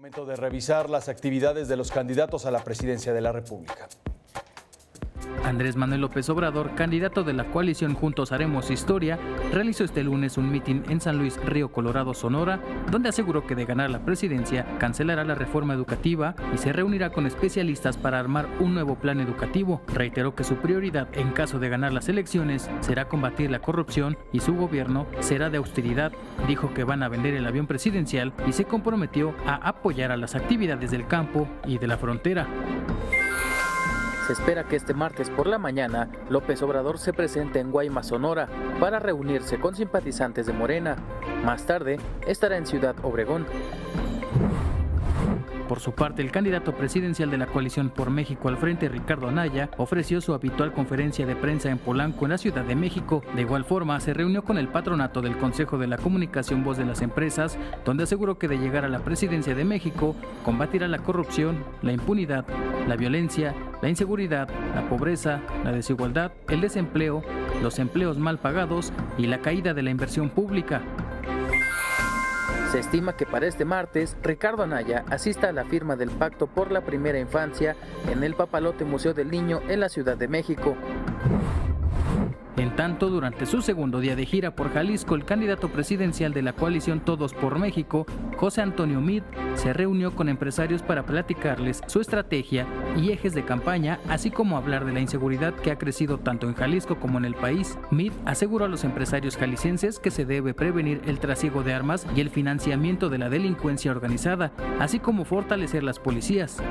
Momento de revisar las actividades de los candidatos a la presidencia de la República. Andrés Manuel López Obrador, candidato de la coalición Juntos Haremos Historia, realizó este lunes un mitin en San Luis Río Colorado, Sonora, donde aseguró que de ganar la presidencia cancelará la reforma educativa y se reunirá con especialistas para armar un nuevo plan educativo. Reiteró que su prioridad en caso de ganar las elecciones será combatir la corrupción y su gobierno será de austeridad. Dijo que van a vender el avión presidencial y se comprometió a apoyar a las actividades del campo y de la frontera. Se espera que este martes por la mañana López Obrador se presente en Guaymas, Sonora, para reunirse con simpatizantes de Morena. Más tarde estará en Ciudad Obregón. Por su parte, el candidato presidencial de la coalición por México al frente, Ricardo Anaya, ofreció su habitual conferencia de prensa en Polanco, en la Ciudad de México. De igual forma, se reunió con el patronato del Consejo de la Comunicación Voz de las Empresas, donde aseguró que de llegar a la presidencia de México, combatirá la corrupción, la impunidad, la violencia, la inseguridad, la pobreza, la desigualdad, el desempleo, los empleos mal pagados y la caída de la inversión pública. Se estima que para este martes, Ricardo Anaya asista a la firma del Pacto por la Primera Infancia en el Papalote Museo del Niño en la Ciudad de México. En tanto, durante su segundo día de gira por Jalisco, el candidato presidencial de la coalición Todos por México, José Antonio Meade, se reunió con empresarios para platicarles su estrategia y ejes de campaña, así como hablar de la inseguridad que ha crecido tanto en Jalisco como en el país. Meade aseguró a los empresarios jaliscienses que se debe prevenir el trasiego de armas y el financiamiento de la delincuencia organizada, así como fortalecer las policías.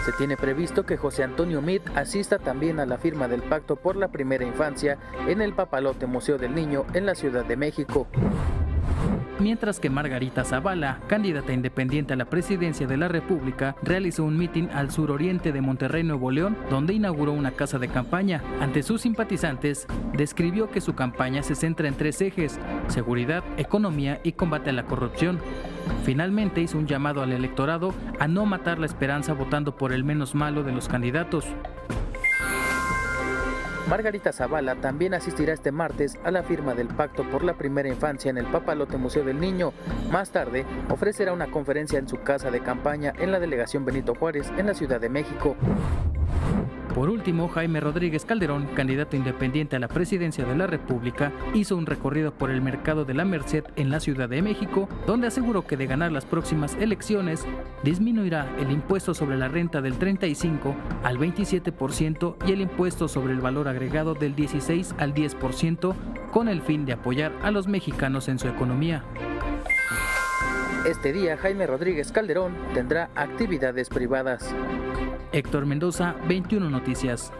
Se tiene previsto que José Antonio Meade asista también a la firma del Pacto por la Primera Infancia en el Papalote Museo del Niño en la Ciudad de México. Mientras que Margarita Zavala, candidata independiente a la presidencia de la República, realizó un mitin al suroriente de Monterrey, Nuevo León, donde inauguró una casa de campaña. Ante sus simpatizantes, describió que su campaña se centra en 3 ejes: seguridad, economía y combate a la corrupción. Finalmente hizo un llamado al electorado a no matar la esperanza votando por el menos malo de los candidatos. Margarita Zavala también asistirá este martes a la firma del Pacto por la Primera Infancia en el Papalote Museo del Niño. Más tarde, ofrecerá una conferencia en su casa de campaña en la delegación Benito Juárez, en la Ciudad de México. Por último, Jaime Rodríguez Calderón, candidato independiente a la presidencia de la República, hizo un recorrido por el mercado de la Merced en la Ciudad de México, donde aseguró que de ganar las próximas elecciones, disminuirá el impuesto sobre la renta del 35% al 27% y el impuesto sobre el valor agregado del 16% al 10%, con el fin de apoyar a los mexicanos en su economía. Este día, Jaime Rodríguez Calderón tendrá actividades privadas. Héctor Mendoza, 21 Noticias.